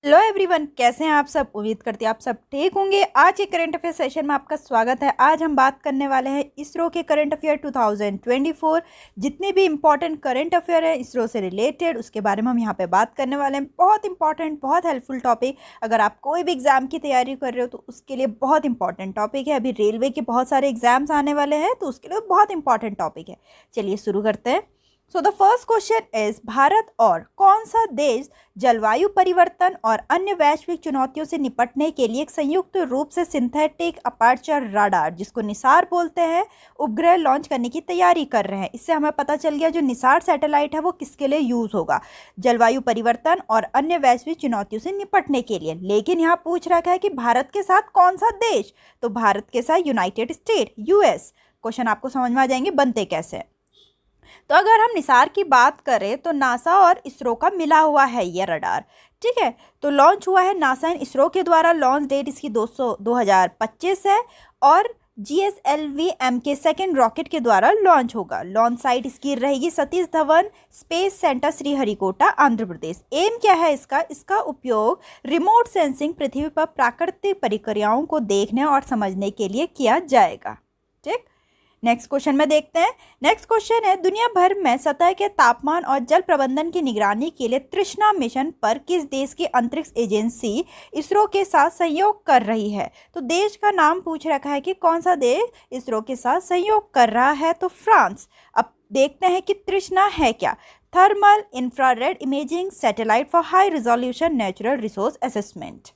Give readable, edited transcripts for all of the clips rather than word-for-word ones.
Hello everyone, कैसे हैं आप सब। उम्मीद करती हैं आप सब ठीक होंगे। आज के करंट अफेयर सेशन में आपका स्वागत है। आज हम बात करने वाले हैं इसरो के करंट अफेयर 2024। जितने भी इंपॉर्टेंट करंट अफेयर है इसरो से रिलेटेड, उसके बारे में हम यहाँ पे बात करने वाले हैं। बहुत इंपॉर्टेंट, बहुत हेल्पफुल टॉपिक। अगर आप कोई भी एग्जाम की तैयारी कर रहे हो तो उसके लिए बहुत इंपॉर्टेंट टॉपिक है। अभी रेलवे के बहुत सारे एग्जाम्स आने वाले हैं तो उसके लिए बहुत इंपॉर्टेंट टॉपिक है। चलिए शुरू करते हैं। So the first question is, Bharat और कौन सा देश जलवायु परिवर्तन और अन्य वैश्विक चुनौतियों से निपटने के लिए एक संयुक्त रूप से सिंथेटिक अपर्चर राडार, जिसको निसार बोलते हैं, उपग्रह लॉन्च करने की तैयारी कर रहे हैं। इससे हमें पता चल गया जो निसार सैटेलाइट है वो किसके लिए यूज होगा, जलवायु परिवर्तन और अन्य वैश्विक चुनौतियों से निपटने के लिए। लेकिन यहाँ पूछ रखा है कि भारत के साथ कौन सा देश, तो भारत के साथ यूनाइटेड स्टेट, यूएस। क्वेश्चन आपको समझ में आ जाएंगे बनते कैसे। तो अगर हम निसार की बात करें तो नासा और इसरो का मिला हुआ है ये रडार, ठीक है। तो लॉन्च हुआ है नासा एंड इसरो के द्वारा। लॉन्च डेट इसकी 2025 है और GSLV-M के सेकेंड रॉकेट के द्वारा लॉन्च होगा। लॉन्च साइट इसकी रहेगी Satish Dhawan space centre, Sriharikota, Andhra Pradesh. M क्या है इसका उपयोग रिमोट सेंसिंग पृथ्वी पर प्राकृतिक प्रक्रियाओं को देखने और समझने के लिए किया जाएगा, ठीक। नेक्स्ट क्वेश्चन में देखते हैं। नेक्स्ट क्वेश्चन है, दुनिया भर में सतह के तापमान और जल प्रबंधन की निगरानी के लिए तृष्णा मिशन पर किस देश की अंतरिक्ष एजेंसी इसरो के साथ सहयोग कर रही है। तो देश का नाम पूछ रखा है कि कौन सा देश इसरो के साथ सहयोग कर रहा है, तो फ्रांस। अब देखते हैं कि तृष्णा है क्या। Thermal infrared imaging satellite for high resolution natural resource assessment,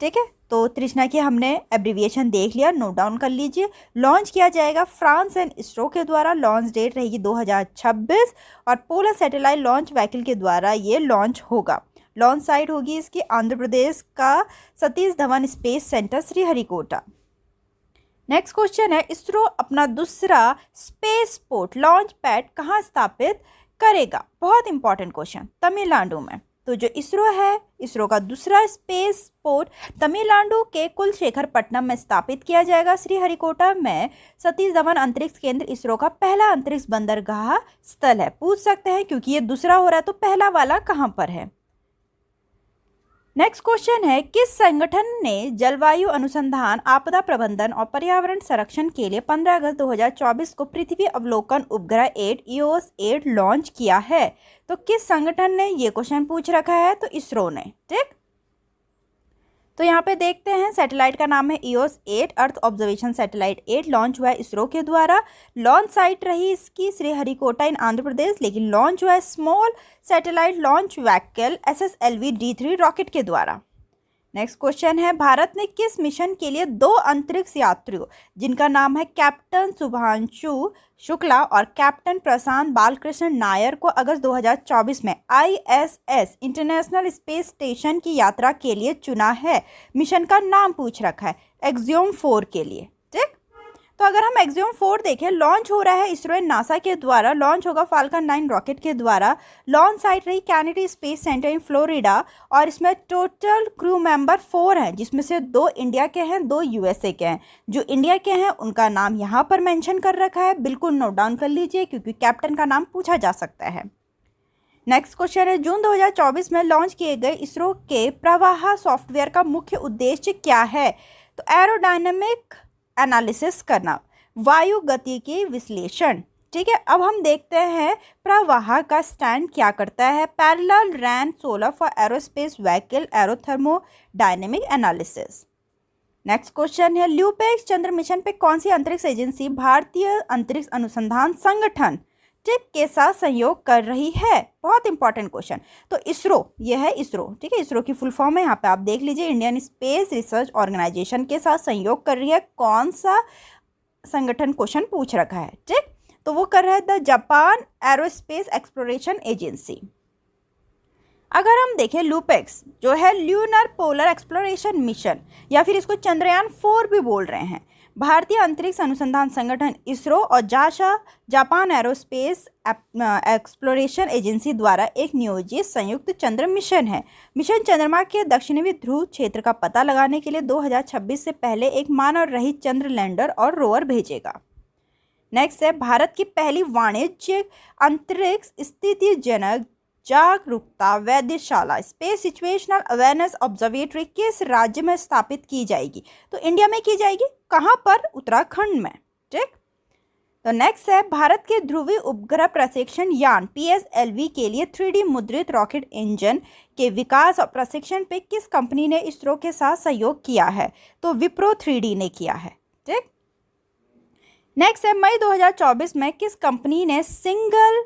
ठीक है। तो तृष्णा की हमने एब्रीविएशन देख लिया, नोट डाउन कर लीजिए। लॉन्च किया जाएगा फ्रांस एंड इसरो के द्वारा। लॉन्च डेट रहेगी 2026 और पोलर सैटेलाइट लॉन्च व्हीकल के द्वारा ये लॉन्च होगा। लॉन्च साइट होगी इसकी आंध्र प्रदेश का Satish Dhawan space centre, Sriharikota. Next question है, इसरो अपना दूसरा स्पेस पोर्ट लॉन्च पैड कहाँ स्थापित करेगा। बहुत इंपॉर्टेंट क्वेश्चन, तमिलनाडु में। तो जो इसरो है, इसरो का दूसरा स्पेस पोर्ट तमिलनाडु के कुलशेखरपट्टनम में स्थापित किया जाएगा। श्रीहरिकोटा में सतीश धवन अंतरिक्ष केंद्र इसरो का पहला अंतरिक्ष बंदरगाह स्थल है। पूछ सकते हैं क्योंकि ये दूसरा हो रहा है तो पहला वाला कहाँ पर है। नेक्स्ट क्वेश्चन है, किस संगठन ने जलवायु अनुसंधान, आपदा प्रबंधन और पर्यावरण संरक्षण के लिए 15 अगस्त 2024 को पृथ्वी अवलोकन उपग्रह 8 EOS-8 लॉन्च किया है। तो किस संगठन ने, ये क्वेश्चन पूछ रखा है, तो इसरो ने, ठीक। तो यहाँ पे देखते हैं, सैटेलाइट का नाम है EOS-8, earth observation satellite 8 launch हुआ है इसरो के द्वारा। लॉन्च साइट रही इसकी श्रीहरिकोटा इन आंध्र प्रदेश, लेकिन लॉन्च हुआ है small satellite launch vehicle SSLV-D3 rocket के द्वारा। नेक्स्ट क्वेश्चन है, भारत ने किस मिशन के लिए 2 अंतरिक्ष यात्रियों जिनका नाम है कैप्टन शुभांशु शुक्ला और कैप्टन प्रशांत बालकृष्ण नायर को अगस्त 2024 में ISS इंटरनेशनल स्पेस स्टेशन की यात्रा के लिए चुना है। मिशन का नाम पूछ रखा है एक्सियोम 4 के लिए, ठीक। तो अगर हम एक्सियोम 4 देखें, लॉन्च हो रहा है इसरो एंड नासा के द्वारा। लॉन्च होगा फाल्कन 9 रॉकेट के द्वारा। लॉन्च साइट रही Kennedy space centre in Florida और इसमें टोटल क्रू मेंबर 4 हैं, जिसमें से 2 इंडिया के हैं, 2 USA के हैं। जो इंडिया के हैं उनका नाम यहाँ पर मेंशन कर रखा है, बिल्कुल नोट डाउन कर लीजिए क्योंकि कैप्टन का नाम पूछा जा सकता है। नेक्स्ट क्वेश्चन है, जून 2024 में लॉन्च किए गए इसरो के प्रवाह सॉफ्टवेयर का मुख्य उद्देश्य क्या है। तो एरोडायनेमिक एनालिसिस करना, वायु गति के विश्लेषण, ठीक है। अब हम देखते हैं प्रवाह का स्टैंड क्या करता है। Parallel RANS solver for aerospace vehicle aerothermodynamic analysis. Next question है, ल्यूपेक्स चंद्र मिशन पे कौन सी अंतरिक्ष एजेंसी भारतीय अंतरिक्ष अनुसंधान संगठन, ठीक, के साथ सहयोग कर रही है। बहुत इंपॉर्टेंट क्वेश्चन। तो इसरो, यह है इसरो, ठीक है। इसरो की फुल फॉर्म है यहाँ पे आप देख लीजिए, इंडियन स्पेस रिसर्च ऑर्गेनाइजेशन के साथ सहयोग कर रही है। कौन सा संगठन, क्वेश्चन पूछ रखा है, ठीक। तो वो कर रहा है the Japan aerospace exploration agency. अगर हम देखें लूपेक्स जो है ल्यूनर पोलर एक्सप्लोरेशन मिशन, या फिर इसको चंद्रयान 4 भी बोल रहे हैं, भारतीय अंतरिक्ष अनुसंधान संगठन इसरो और जाशा जापान एरोस्पेस एक्सप्लोरेशन एजेंसी द्वारा एक नियोजित संयुक्त चंद्र मिशन है। मिशन चंद्रमा के दक्षिणी ध्रुव क्षेत्र का पता लगाने के लिए 2026 से पहले एक मानव रहित चंद्र लैंडर और रोवर भेजेगा। नेक्स्ट है, भारत की पहली वाणिज्यिक अंतरिक्ष स्थितिजनक जागरूकता वेधशाला स्पेस सिचुएशनल अवेयरनेस ऑब्जर्वेटरी किस राज्य में स्थापित की जाएगी? तो इंडिया में की जाएगी। कहाँ पर? उत्तराखंड में। ठीक। तो नेक्स्ट है, भारत के ध्रुवीय उपग्रह प्रशिक्षण यान PSLV के लिए 3D मुद्रित रॉकेट इंजन के विकास और प्रशिक्षण पे किस कंपनी ने इसरो के साथ सहयोग किया है? तो विप्रो 3D ने किया है। ठीक। नेक्स्ट है, मई 2024 में किस कंपनी ने single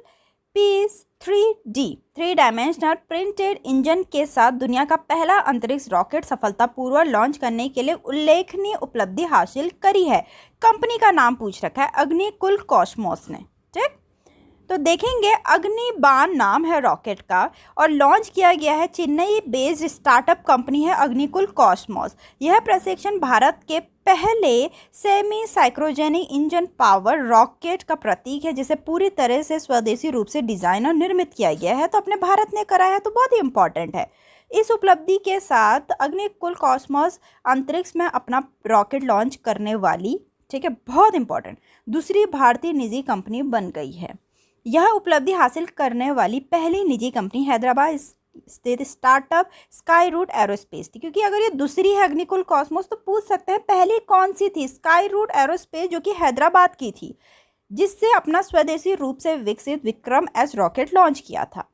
piece 3D 3 dimensional printed engine के साथ दुनिया का पहला अंतरिक्ष रॉकेट सफलतापूर्वक लॉन्च करने के लिए उल्लेखनीय उपलब्धि हासिल करी है? कंपनी का नाम पूछ रखा है, अग्निकुल कॉस्मोस ने। ठीक। तो देखेंगे, अग्निबाण नाम है रॉकेट का और लॉन्च किया गया है चेन्नई बेस्ड स्टार्टअप कंपनी है अग्निकुल कॉस्मोस। यह प्रशिक्षण भारत के पहले सेमी साइक्रोजेनिक इंजन पावर रॉकेट का प्रतीक है, जिसे पूरी तरह से स्वदेशी रूप से डिजाइन और निर्मित किया गया है। तो अपने भारत ने करा है, तो बहुत ही इंपॉर्टेंट है। इस उपलब्धि के साथ अग्निकुल कॉस्मोस अंतरिक्ष में अपना रॉकेट लॉन्च करने वाली, ठीक है, बहुत इंपॉर्टेंट, दूसरी भारतीय निजी कंपनी बन गई है। यह उपलब्धि हासिल करने वाली पहली निजी कंपनी हैदराबाद स्थित स्टार्टअप स्काई रूट एरोस्पेस थी। क्योंकि अगर ये दूसरी है अग्निकुल कॉस्मोस, तो पूछ सकते हैं पहली कौन सी थी? स्काई रूट एरोस्पेस, जो कि हैदराबाद की थी, जिससे अपना स्वदेशी रूप से विकसित विक्रम एस रॉकेट लॉन्च किया था।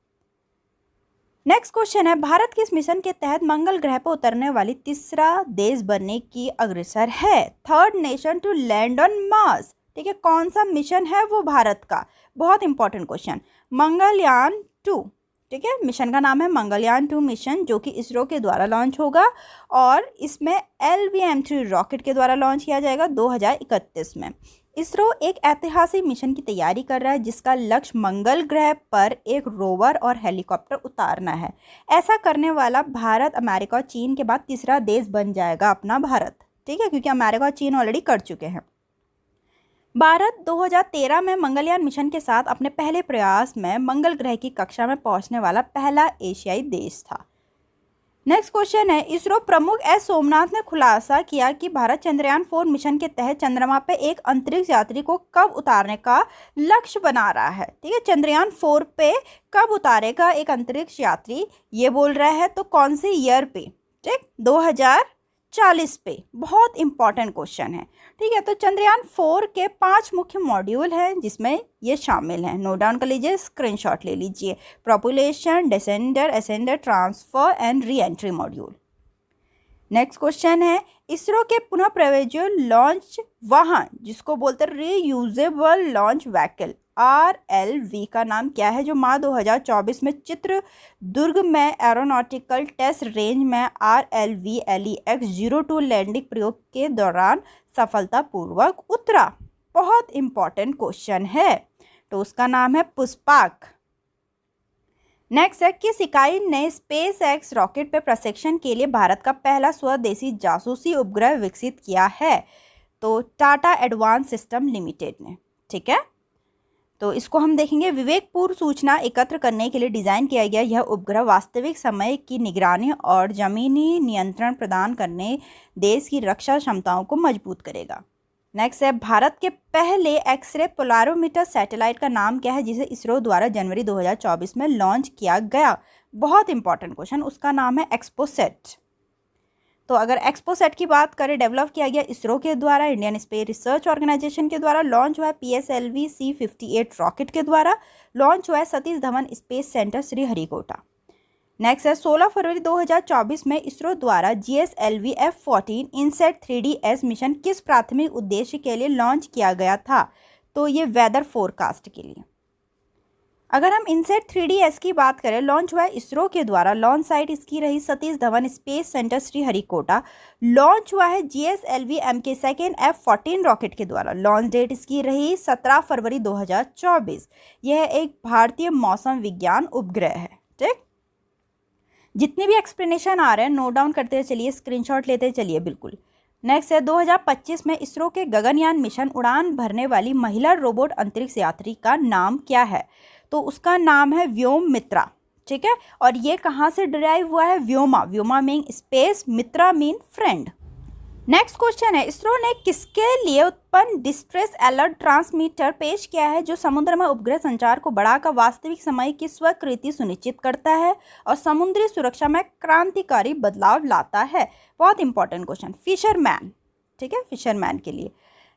नेक्स्ट क्वेश्चन है, भारत किस मिशन के तहत मंगल ग्रह पर उतरने वाली तीसरा देश बनने की अग्रसर है? Third nation to land on Mars. ठीक है, कौन सा मिशन है वो भारत का? बहुत इंपॉर्टेंट क्वेश्चन। मंगलयान 2, ठीक है, मिशन का नाम है मंगलयान 2 मिशन, जो कि इसरो के द्वारा लॉन्च होगा और इसमें LVM-3 रॉकेट के द्वारा लॉन्च किया जाएगा 2031 में। इसरो एक ऐतिहासिक मिशन की तैयारी कर रहा है, जिसका लक्ष्य मंगल ग्रह पर एक रोवर और हेलीकॉप्टर उतारना है। ऐसा करने वाला भारत, अमेरिका और चीन के बाद तीसरा देश बन जाएगा अपना भारत। ठीक है, क्योंकि अमेरिका और चीन ऑलरेडी कर चुके हैं। भारत 2013 में मंगलयान मिशन के साथ अपने पहले प्रयास में मंगल ग्रह की कक्षा में पहुंचने वाला पहला एशियाई देश था। नेक्स्ट क्वेश्चन है, इसरो प्रमुख एस सोमनाथ ने खुलासा किया कि भारत चंद्रयान 4 मिशन के तहत चंद्रमा पर एक अंतरिक्ष यात्री को कब उतारने का लक्ष्य बना रहा है? ठीक है, चंद्रयान 4 पे कब उतारेगा एक अंतरिक्ष यात्री, ये बोल रहा है। तो कौन से ईयर पे? ठीक, 2040 पे। बहुत इंपॉर्टेंट क्वेश्चन है। ठीक है, तो चंद्रयान 4 के 5 मुख्य मॉड्यूल हैं, जिसमें ये शामिल हैं। नोट डाउन कर लीजिए, स्क्रीनशॉट ले लीजिए। Propulsion, descender, ascender, transfer and reentry module. Next question है, इसरो के पुनः प्रयोज्य लॉन्च वाहन, जिसको बोलते हैं रीयूजेबल लॉन्च व्हीकल, RLV का नाम क्या है, जो मार्च 2024 में चित्रदुर्ग में एरोनॉटिकल टेस्ट रेंज में RLV LEX-02 लैंडिंग प्रयोग के दौरान सफलतापूर्वक उतरा? बहुत इंपॉर्टेंट क्वेश्चन है। तो उसका नाम है पुष्पक। नेक्स्ट है, किस इकाई ने SpaceX रॉकेट पे प्रशिक्षण के लिए भारत का पहला स्वदेशी जासूसी उपग्रह विकसित किया है? तो टाटा एडवांस सिस्टम लिमिटेड ने। ठीक है, तो इसको हम देखेंगे। विवेकपूर्ण सूचना एकत्र करने के लिए डिज़ाइन किया गया यह उपग्रह वास्तविक समय की निगरानी और जमीनी नियंत्रण प्रदान करने देश की रक्षा क्षमताओं को मजबूत करेगा। नेक्स्ट है, भारत के पहले एक्सरे पोलारोमीटर सैटेलाइट का नाम क्या है, जिसे इसरो द्वारा जनवरी 2024 में लॉन्च किया गया? बहुत इंपॉर्टेंट क्वेश्चन, उसका नाम है एक्सपोसेट। तो अगर एक्सपोसेट की बात करें, डेवलप किया गया इसरो के द्वारा, इंडियन स्पेस रिसर्च ऑर्गेनाइजेशन के द्वारा, लॉन्च हुआ है PSLV C-58 रॉकेट के द्वारा, लॉन्च हुआ है Satish Dhawan space centre Sriharikota. Next है, 16 फरवरी 2024 में इसरो द्वारा GSLV F-14 INSAT 3DS mission किस प्राथमिक उद्देश्य के लिए लॉन्च किया गया था? तो ये वेदर फोरकास्ट के लिए। अगर हम इनसेट 3DS की बात करें, लॉन्च हुआ है इसरो के द्वारा, लॉन्च साइट इसकी रही Satish Dhawan space centre Sriharikota. Launch हुआ है GSLV MK second F-14 rocket के द्वारा, लॉन्च डेट इसकी रही 17 फरवरी 2024। यह एक भारतीय मौसम विज्ञान उपग्रह है। ठीक, जितने भी एक्सप्लेनेशन आ रहे हैं नोट डाउन करते चलिए, स्क्रीनशॉट लेते चलिए बिल्कुल। नेक्स्ट है, 2025 में इसरो के गगनयान मिशन उड़ान भरने वाली महिला रोबोट अंतरिक्ष यात्री का नाम क्या है? तो उसका नाम है व्योम मित्रा। ठीक है, और ये कहाँ से डिराइव हुआ है? व्योमा, व्योमा मीन स्पेस, मित्रा मीन फ्रेंड। नेक्स्ट क्वेश्चन है, इसरो ने किसके लिए उत्पन्न डिस्ट्रेस अलर्ट ट्रांसमीटर पेश किया है जो समुद्र में उपग्रह संचार को बढ़ाकर वास्तविक समय की स्वीकृति सुनिश्चित करता है और समुद्री सुरक्षा में क्रांतिकारी बदलाव लाता है। बहुत इंपॉर्टेंट क्वेश्चन, फिशरमैन, ठीक है, फिशरमैन के लिए।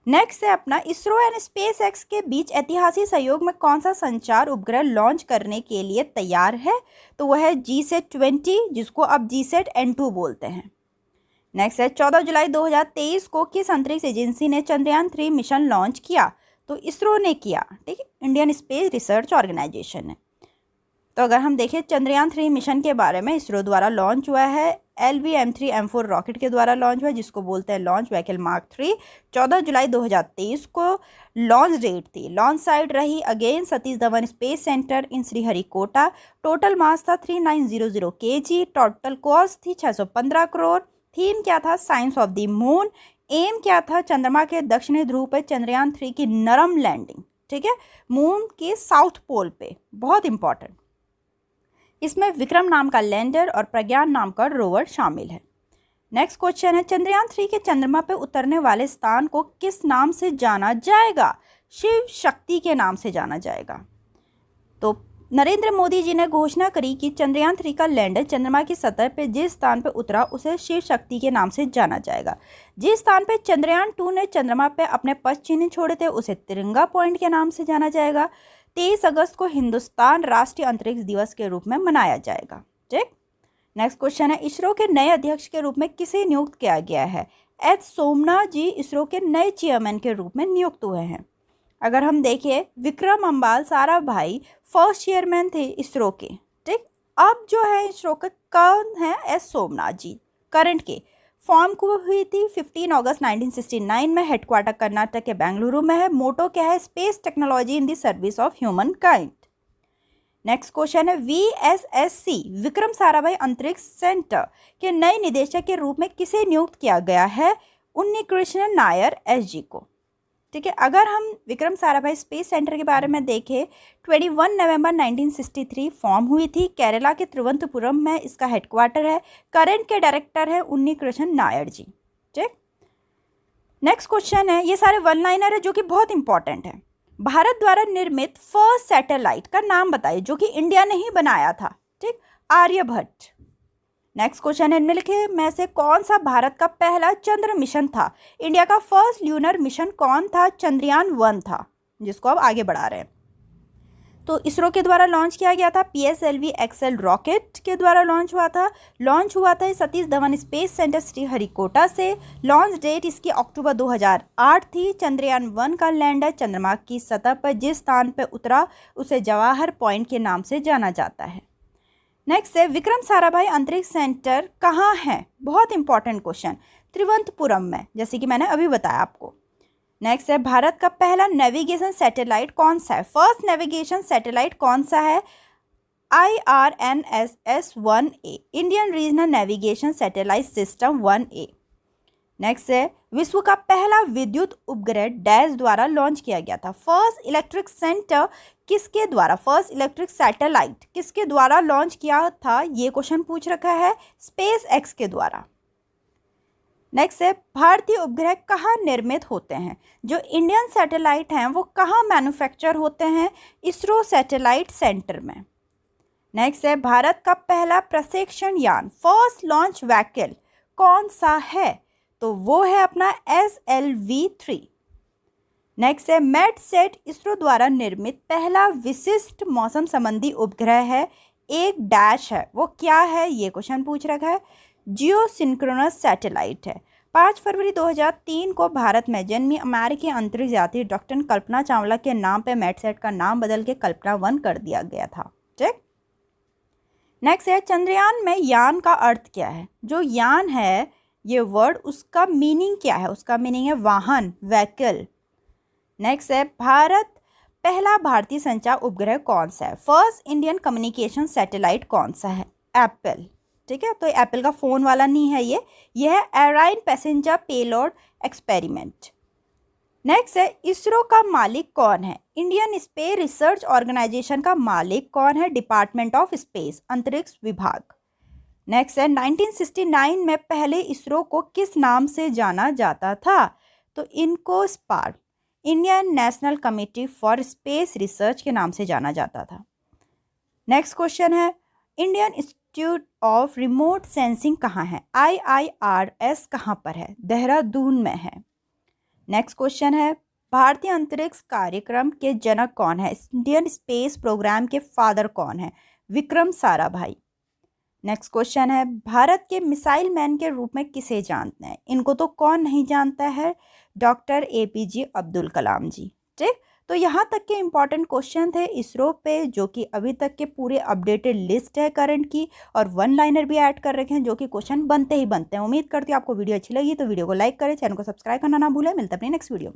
नेक्स्ट है अपना, इसरो एंड स्पेस एक्स के बीच ऐतिहासिक सहयोग में कौन सा संचार उपग्रह लॉन्च करने के लिए तैयार है? तो वह है GSAT-20, जिसको अब GSAT-N2 बोलते हैं। नेक्स्ट है, 14 जुलाई 2023 को किस अंतरिक्ष एजेंसी ने चंद्रयान-3 मिशन लॉन्च किया? तो इसरो ने किया, ठीक है, इंडियन स्पेस रिसर्च ऑर्गेनाइजेशन ने। तो अगर हम देखें चंद्रयान-3 मिशन के बारे में, इसरो द्वारा लॉन्च हुआ है, LV-M3M4 रॉकेट के द्वारा लॉन्च हुआ है, जिसको बोलते हैं लॉन्च व्हीकल मार्क 3। 14 जुलाई 2023 को लॉन्च डेट थी। लॉन्च साइट रही again Satish Dhawan space centre in Sriharikota. Total mass था 3900 kg। टोटल कॉस्ट थी 615 करोड़। थीम क्या था? Science of the moon. Aim क्या था? चंद्रमा के दक्षिणी ध्रुव पर चंद्रयान-3 की नरम लैंडिंग, ठीक है, मून के साउथ पोल पे। बहुत इंपॉर्टेंट, इसमें विक्रम नाम का लैंडर और प्रज्ञान नाम का रोवर शामिल है। नेक्स्ट क्वेश्चन है, चंद्रयान-3 के चंद्रमा पर उतरने वाले स्थान को किस नाम से जाना जाएगा? शिव शक्ति के नाम से जाना जाएगा। तो नरेंद्र मोदी जी ने घोषणा करी कि चंद्रयान-3 का लैंडर चंद्रमा की सतह पर जिस स्थान पर उतरा उसे शिव शक्ति के नाम से जाना जाएगा। जिस स्थान पर चंद्रयान-2 ने चंद्रमा पर अपने पश्च चिन्ह छोड़े थे उसे तिरंगा पॉइंट के नाम से जाना जाएगा। 23 अगस्त को हिंदुस्तान राष्ट्रीय अंतरिक्ष दिवस के रूप में मनाया जाएगा, ठीक। नेक्स्ट क्वेश्चन है, इसरो के नए अध्यक्ष के रूप में किसे नियुक्त किया गया है? एच सोमनाथ जी इसरो के नए चेयरमैन के रूप में नियुक्त हुए हैं। अगर हम देखें, विक्रम अम्बाल साराभाई फर्स्ट चेयरमैन थे इसरो के, ठीक। अब जो है इसरो के कौन है? एस सोमनाथ जी, करंट के। फॉर्म को हुई थी 15 अगस्त 1969 में। हेडक्वार्टर कर्नाटक के बेंगलुरु में है। मोटो क्या है? Space technology in the service of human kind. Next question है, VSSC विक्रम साराभाई अंतरिक्ष सेंटर के नए निदेशक के रूप में किसे नियुक्त किया गया है? उन्नीकृष्णन नायर SG को, ठीक है। अगर हम विक्रम साराभाई स्पेस सेंटर के बारे में देखें, 21 नवंबर 1963 फॉर्म हुई थी। केरला के तिरुवनंतपुरम में इसका हेडक्वार्टर है। करंट के डायरेक्टर है उन्नीकृष्णन नायर जी, ठीक। नेक्स्ट क्वेश्चन है, ये सारे वन लाइनर है जो कि बहुत इंपॉर्टेंट है। भारत द्वारा निर्मित फर्स्ट सैटेलाइट का नाम बताइए जो कि इंडिया ने ही बनाया था, ठीक, आर्यभट्ट। नेक्स्ट क्वेश्चन है, निम्नलिखित में से कौन सा भारत का पहला चंद्र मिशन था? इंडिया का फर्स्ट ल्यूनर मिशन कौन था? चंद्रयान-1 था, जिसको अब आगे बढ़ा रहे हैं। तो इसरो के द्वारा लॉन्च किया गया था। PSLV XL रॉकेट के द्वारा लॉन्च हुआ था सतीश धवन स्पेस सेंटर श्रीहरिकोटा से। लॉन्च डेट इसकी अक्टूबर 2008 थी। चंद्रयान-1 का लैंडर चंद्रमा की सतह पर जिस स्थान पर उतरा उसे जवाहर पॉइंट के नाम से जाना जाता है। नेक्स्ट है, विक्रम साराभाई अंतरिक्ष सेंटर कहाँ है? बहुत इंपॉर्टेंट क्वेश्चन, तिरुवनंतपुरम में, जैसे कि मैंने अभी बताया आपको। नेक्स्ट है, भारत का पहला नेविगेशन सैटेलाइट कौन सा है? फर्स्ट नेविगेशन सैटेलाइट कौन सा है? IRNSS-1A, Indian regional navigation satellite system 1A। Next है, विश्व का पहला विद्युत उपग्रह डैश द्वारा लॉन्च किया गया था। फर्स्ट इलेक्ट्रिक सेंटर किसके द्वारा, फर्स्ट इलेक्ट्रिक सैटेलाइट किसके द्वारा लॉन्च किया था? ये क्वेश्चन पूछ रखा है, स्पेस एक्स के द्वारा। नेक्स्ट है, भारतीय उपग्रह कहाँ निर्मित होते हैं? जो इंडियन सैटेलाइट हैं वो कहाँ मैन्युफैक्चर होते हैं? इसरो सैटेलाइट सेंटर में। नेक्स्ट है, भारत का पहला प्रक्षेपण यान फर्स्ट लॉन्च व्हीकल कौन सा है? तो वो है अपना SLV-3। नेक्स्ट है, मैटसेट इसरो द्वारा निर्मित पहला विशिष्ट मौसम संबंधी उपग्रह है। एक डैश है, वो क्या है? ये क्वेश्चन पूछ रखा है। जियो सिंक्रोनस सैटेलाइट है। 5 फरवरी 2003 को भारत में जन्मी अमेरिकी अंतरिक्ष यात्री डॉक्टर कल्पना चावला के नाम पे मैटसेट का नाम बदल के कल्पना-1 कर दिया गया था, ठीक। नेक्स्ट है, चंद्रयान में यान का अर्थ क्या है? जो यान है ये वर्ड, उसका मीनिंग क्या है? उसका मीनिंग है वाहन, व्हीकल। नेक्स्ट है, पहला भारतीय संचार उपग्रह कौन सा है? फर्स्ट इंडियन कम्युनिकेशन सैटेलाइट कौन सा है? एप्पल, ठीक है। तो एप्पल का फ़ोन वाला नहीं है ये है एराइन पैसेंजर पेलोड एक्सपेरिमेंट। नेक्स्ट है, इसरो का मालिक कौन है? इंडियन स्पेस रिसर्च ऑर्गेनाइजेशन का मालिक कौन है? डिपार्टमेंट ऑफ स्पेस, अंतरिक्ष विभाग। नेक्स्ट है 1969 में पहले इसरो को किस नाम से जाना जाता था? तो इनको spark, Indian national committee for space research के नाम से जाना जाता था। नेक्स्ट क्वेश्चन है Indian institute of remote sensing कहाँ है? IIRS कहाँ पर है? देहरादून में है। नेक्स्ट क्वेश्चन है भारतीय अंतरिक्ष कार्यक्रम के जनक कौन है? इंडियन स्पेस प्रोग्राम के फादर कौन है? विक्रम साराभाई। नेक्स्ट क्वेश्चन है भारत के मिसाइल मैन के रूप में किसे जानते हैं? इनको तो कौन नहीं जानता है, डॉक्टर APJ अब्दुल कलाम जी। ठीक, तो यहाँ तक के इंपॉर्टेंट क्वेश्चन थे इसरो पे, जो कि अभी तक के पूरे अपडेटेड लिस्ट है करंट की, और वन लाइनर भी ऐड कर रखे हैं जो कि क्वेश्चन बनते ही बनते हैं। उम्मीद करती हूँ आपको वीडियो अच्छी लगी, तो वीडियो को लाइक करें, चैनल को सब्सक्राइब करना ना भूलें। मिलते हैं अपनी नेक्स्ट वीडियो में।